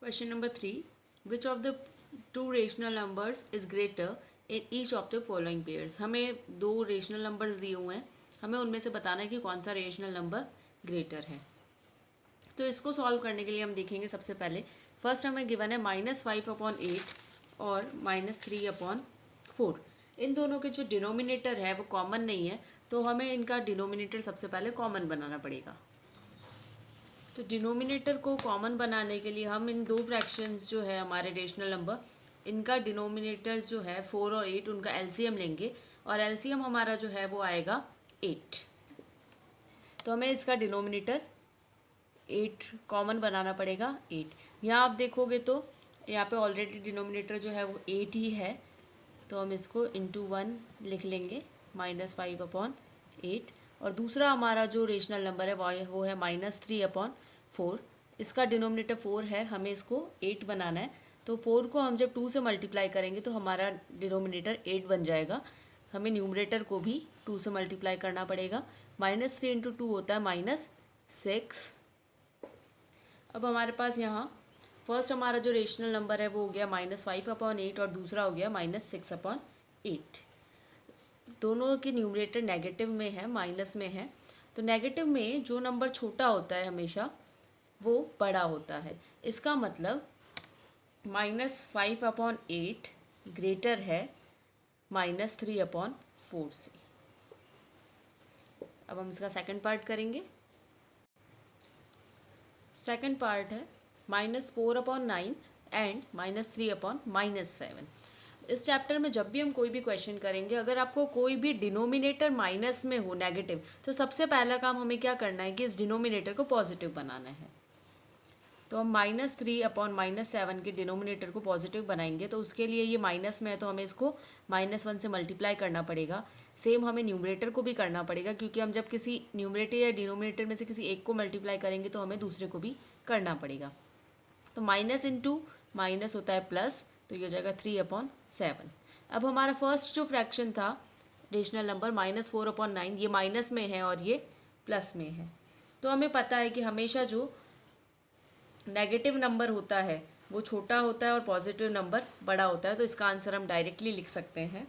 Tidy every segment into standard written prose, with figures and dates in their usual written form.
Question number 3. Which of the two rational numbers is greater in each of the following pairs? हमें दो rational numbers दिए हुए हैं, हमें उनमें से बताना है कि कौन सा रेशनल नंबर ग्रेटर है। तो इसको सॉल्व करने के लिए हम देखेंगे सबसे पहले फर्स्ट हमें गिवन है -5/8 और -3/4। इन दोनों के जो डिनोमिनेटर है वो कॉमन नहीं है, तो हमें इनका डिनोमिनेटर सबसे पहले कॉमन बनाना पड़ेगा। तो डिनोमिनेटर को कॉमन बनाने के लिए हम इन दो फ्रैक्शंस जो है हमारे रेशनल नंबर, इनका डिनोमिनेटर्स जो है 4 और 8, उनका एलसीएम लेंगे और एलसीएम हमारा जो है वो आएगा 8। तो हमें इसका डिनोमिनेटर 8 कॉमन बनाना पड़ेगा। 8 यहाँ आप देखोगे तो यहाँ पे ऑलरेडी डिनोमिनेटर जो है वो 8 ही है, तो हम इसको इंटू 1 लिख लेंगे -5/8। और दूसरा हमारा जो रेशनल नंबर है वो है -3/4। इसका डिनोमिनेटर 4 है, हमें इसको 8 बनाना है। तो 4 को हम जब 2 से मल्टीप्लाई करेंगे तो हमारा डिनोमिनेटर 8 बन जाएगा। हमें न्यूमरेटर को भी 2 से मल्टीप्लाई करना पड़ेगा। -3 × 2 होता है -6। अब हमारे पास यहाँ फर्स्ट हमारा जो रेशनल नंबर है वो हो गया -5/8 और दूसरा हो गया -6/8। दोनों के न्यूमरेटर नेगेटिव में है, माइनस में है। तो नेगेटिव में जो नंबर छोटा होता है हमेशा वो बड़ा होता है। इसका मतलब -5/8 ग्रेटर है -3/4 से। अब हम इसका सेकंड पार्ट करेंगे। सेकंड पार्ट है -4/9 एंड -3/-7। इस चैप्टर में जब भी हम कोई भी क्वेश्चन करेंगे, अगर आपको कोई भी डिनोमिनेटर माइनस में हो, नेगेटिव, तो सबसे पहला काम हमें क्या करना है कि इस डिनोमिनेटर को पॉजिटिव बनाना है। तो हम -3/-7 के डिनोमिनेटर को पॉजिटिव बनाएंगे, तो उसके लिए ये माइनस में है तो हमें इसको -1 से मल्टीप्लाई करना पड़ेगा। सेम हमें न्यूमरेटर को भी करना पड़ेगा, क्योंकि हम जब किसी न्यूमरेटर या डिनोमिनेटर में से किसी एक को मल्टीप्लाई करेंगे तो हमें दूसरे को भी करना पड़ेगा। तो माइनस इंटू माइनस होता है प्लस, तो ये हो जाएगा 3/7। अब हमारा फर्स्ट जो फ्रैक्शन था रेशनल नंबर -4/9, ये माइनस में है और ये प्लस में है। तो हमें पता है कि हमेशा जो नेगेटिव नंबर होता है वो छोटा होता है और पॉजिटिव नंबर बड़ा होता है। तो इसका आंसर हम डायरेक्टली लिख सकते हैं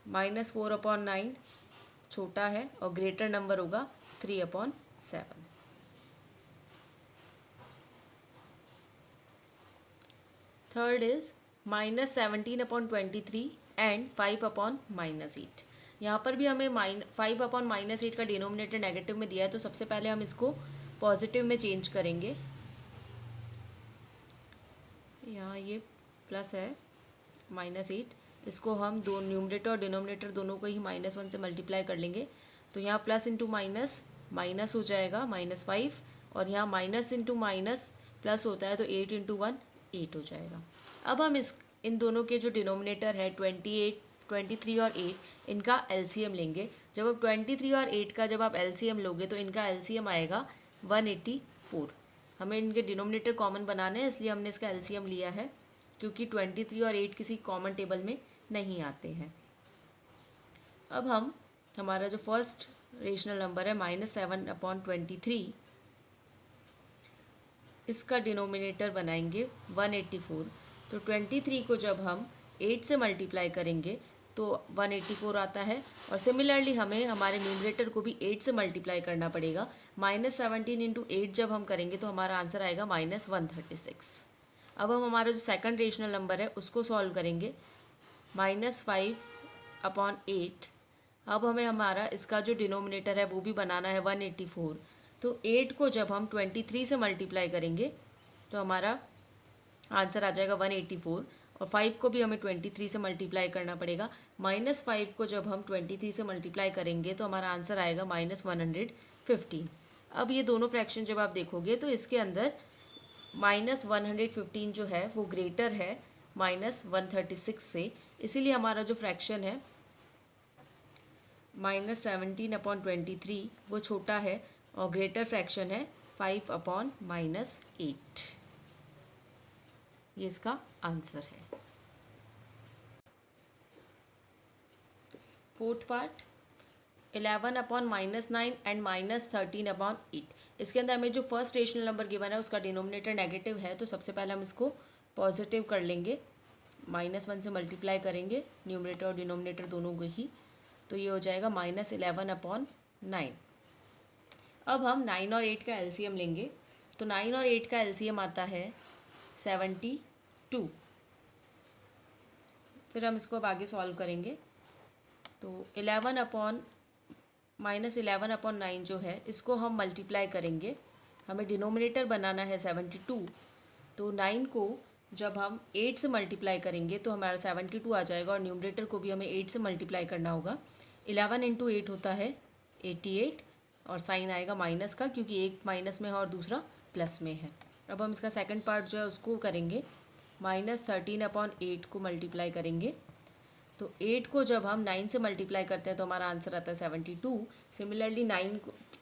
-4/9 छोटा है और ग्रेटर नंबर होगा 3/7। Third is -17/23 and 5/-8। यहाँ पर भी हमें 5/-8 का डिनोमिनेटर नेगेटिव में दिया है, तो सबसे पहले हम इसको पॉजिटिव में चेंज करेंगे। यहाँ ये प्लस है -8, इसको हम दो न्यूमरेटर और डिनोमिनेटर दोनों को ही -1 से मल्टीप्लाई कर लेंगे। तो यहाँ प्लस इंटू माइनस माइनस हो जाएगा -5, और यहाँ माइनस इंटू माइनस प्लस होता है, तो 8 × 1 8 हो जाएगा। अब हम इन दोनों के जो डिनोमिनेटर है 23 और 8, इनका एलसीएम लेंगे। जब आप 23 और 8 का जब आप एलसीएम लोगे तो इनका एलसीएम आएगा 184। हमें इनके डिनोमिनेटर कॉमन बनाने हैं, इसलिए हमने इसका एलसीएम लिया है, क्योंकि 23 और 8 किसी कॉमन टेबल में नहीं आते हैं। अब हम हमारा जो फर्स्ट रेशनल नंबर है -7/23, इसका डिनोमिनेटर बनाएंगे 184। तो 23 को जब हम 8 से मल्टीप्लाई करेंगे तो 184 आता है, और सिमिलरली हमें हमारे न्यूमरेटर को भी 8 से मल्टीप्लाई करना पड़ेगा। -17 × 8 जब हम करेंगे तो हमारा आंसर आएगा -136। अब हम हमारा जो सेकंड रेशनल नंबर है उसको सॉल्व करेंगे -5/8। अब हमें हमारा इसका जो डिनोमिनेटर है वो भी बनाना है 184। तो 8 को जब हम 23 से मल्टीप्लाई करेंगे तो हमारा आंसर आ जाएगा 184, और 5 को भी हमें 23 से मल्टीप्लाई करना पड़ेगा। -5 को जब हम 23 से मल्टीप्लाई करेंगे तो हमारा आंसर आएगा -115। अब ये दोनों फ्रैक्शन जब आप देखोगे तो इसके अंदर -115 जो है वो ग्रेटर है -136 से, इसीलिए हमारा जो फ्रैक्शन है -17/23 वो छोटा है और ग्रेटर फ्रैक्शन है 5/-8। ये इसका आंसर है। Fourth part, 11 upon -9 and -13 upon 8। इसके अंदर हमें जो फर्स्ट रेशनल नंबर गिवन है उसका डिनोमिनेटर नेगेटिव है, तो सबसे पहले हम इसको पॉजिटिव कर लेंगे, -1 से मल्टीप्लाई करेंगे न्यूमरेटर और डिनोमिनेटर दोनों को ही, तो ये हो जाएगा -11 अपॉन 9। अब हम 9 और 8 का एलसीएम लेंगे, तो 9 और 8 का एलसीएम आता है 72। फिर हम इसको अब आगे सॉल्व करेंगे, तो 11 अपॉन -11 अपॉन 9 जो है इसको हम मल्टीप्लाई करेंगे, हमें डिनोमिनेटर बनाना है 72, तो 9 को जब हम 8 से मल्टीप्लाई करेंगे तो हमारा 72 आ जाएगा, और न्यूमरेटर को भी हमें 8 से मल्टीप्लाई करना होगा। 11 इंटू 8 होता है 88, और साइन आएगा माइनस का, क्योंकि एक माइनस में है और दूसरा प्लस में है। अब हम इसका सेकंड पार्ट जो है उसको करेंगे, -13 अपॉन 8 को मल्टीप्लाई करेंगे, तो 8 को जब हम 9 से मल्टीप्लाई करते हैं तो हमारा आंसर आता है 72। सिमिलरली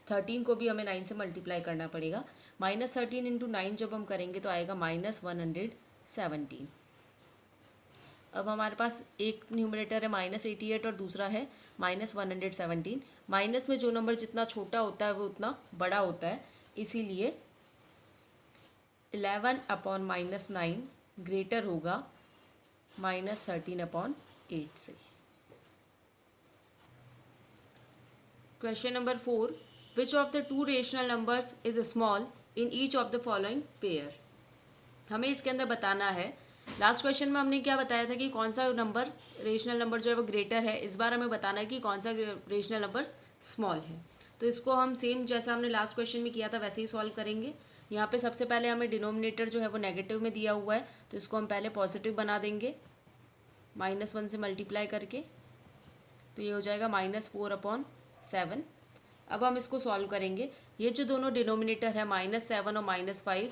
13 को भी हमें 9 से मल्टीप्लाई करना पड़ेगा, -13 इंटू 9 जब हम करेंगे तो आएगा -117। अब हमारे पास एक न्यूमरेटर है -88 और दूसरा है -117। माइनस में जो नंबर जितना छोटा होता है वो उतना बड़ा होता है, इसीलिए 11 अपॉन -9 ग्रेटर होगा -13 अपॉन 8 से। Question number 4, which of the two rational numbers is small in each of the following pair. हमें इसके अंदर बताना है, लास्ट क्वेश्चन में हमने क्या बताया था कि कौन सा नंबर रेशनल नंबर जो है वो ग्रेटर है, इस बार हमें बताना है कि कौन सा रेशनल नंबर स्मॉल है। तो इसको हम सेम जैसा हमने लास्ट क्वेश्चन में किया था वैसे ही सॉल्व करेंगे। यहाँ पे सबसे पहले हमें डिनोमिनेटर जो है वो नेगेटिव में दिया हुआ है, तो इसको हम पहले पॉजिटिव बना देंगे -1 से मल्टीप्लाई करके, तो ये हो जाएगा -4 अपॉन 7। अब हम इसको सॉल्व करेंगे, ये जो दोनों डिनोमिनेटर है -7 और -5,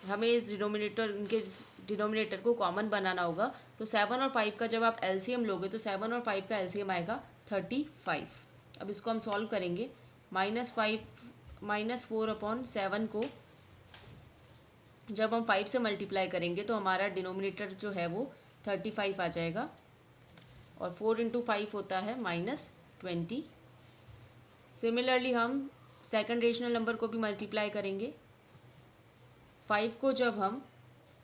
हमें इस इनके डिनोमिनेटर को कॉमन बनाना होगा, तो 7 और 5 का जब आप एलसीएम लोगे तो 7 और 5 का एलसीएम आएगा 35। अब इसको हम सॉल्व करेंगे, -4 अपॉन 7 को जब हम 5 से मल्टीप्लाई करेंगे तो हमारा डिनोमिनेटर जो है वो 35 आ जाएगा, और 4 इंटू 5 होता है -20। सिमिलरली हम सेकंड रेशनल नंबर को भी मल्टीप्लाई करेंगे, 5 को जब हम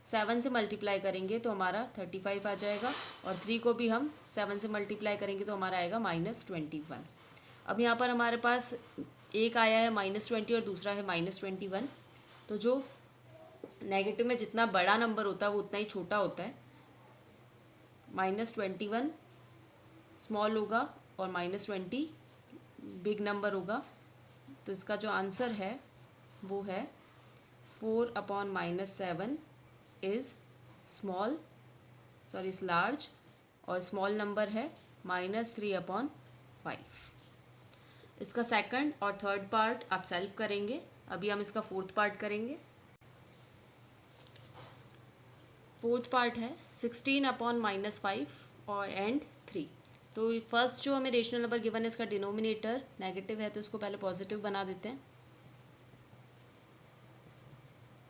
7 से मल्टीप्लाई करेंगे तो हमारा 35 आ जाएगा, और 3 को भी हम 7 से मल्टीप्लाई करेंगे तो हमारा आएगा -21। अब यहाँ पर हमारे पास एक आया है -20 और दूसरा है -21, तो जो नेगेटिव में जितना बड़ा नंबर होता है वो उतना ही छोटा होता है, -21 स्मॉल होगा और -20 बिग नंबर होगा, तो इसका जो आंसर है वो है 4 अपॉन -7 इज लार्ज, और स्मॉल नंबर है -3 अपॉन 5। इसका सेकंड और थर्ड पार्ट आप सॉल्व करेंगे, अभी हम इसका फोर्थ पार्ट करेंगे। फोर्थ पार्ट है 16 अपॉन -5 और एंड 3। तो फर्स्ट जो हमें रेशनल नंबर गिवन है इसका डिनोमिनेटर नेगेटिव है, तो इसको पहले पॉजिटिव बना देते हैं,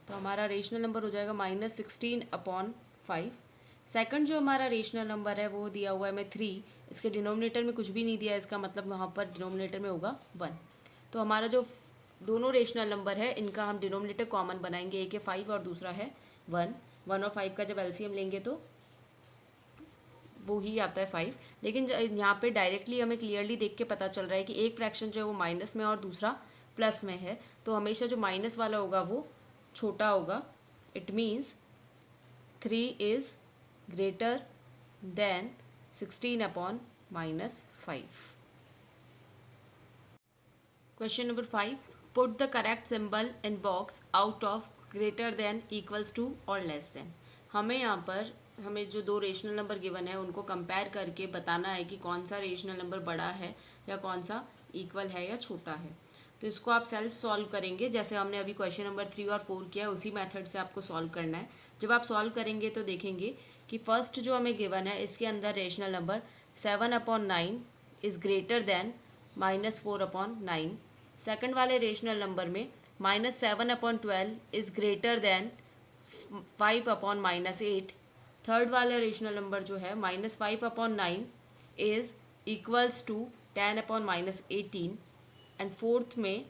तो हमारा रेशनल नंबर हो जाएगा -16 अपॉन 5। सेकंड जो हमारा रेशनल नंबर है वो दिया हुआ है हमें 3, इसके डिनोमिनेटर में कुछ भी नहीं दिया है, इसका मतलब वहाँ पर डिनोमिनेटर में होगा 1। तो हमारा जो दोनों रेशनल नंबर है इनका हम डिनोमिनेटर कॉमन बनाएंगे, एक है 5 और दूसरा है 1। 1 और 5 का जब एलसीएम लेंगे तो वो ही आता है 5, लेकिन यहाँ पे डायरेक्टली हमें क्लियरली देख के पता चल रहा है कि एक फ्रैक्शन जो है वो माइनस में और दूसरा प्लस में है, तो हमेशा जो माइनस वाला होगा वो छोटा होगा। It means 3 is greater than 16 upon -5। Question number 5, put the correct symbol in box out of greater than equals to और लेस देन। हमें जो दो रेशनल नंबर गिवन है उनको कंपेयर करके बताना है कि कौन सा रेशनल नंबर बड़ा है या कौन सा इक्वल है या छोटा है। तो इसको आप सेल्फ सॉल्व करेंगे, जैसे हमने अभी क्वेश्चन नंबर 3 और 4 किया उसी मेथड से आपको सॉल्व करना है। जब आप सॉल्व करेंगे तो देखेंगे कि फर्स्ट जो हमें गिवन है इसके अंदर rational number 7 upon 9 is greater than -4 upon 9। Second वाले रेशनल नंबर में -7 upon 12 is greater than 5 upon -8। Third वाला रेशनल नंबर जो है -5 upon 9 is equals to 10/-18 and fourth में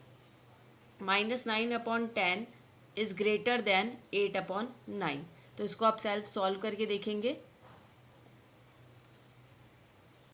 -9/10 इज़ ग्रेटर देन 8/9। तो इसको आप सेल्फ सॉल्व करके देखेंगे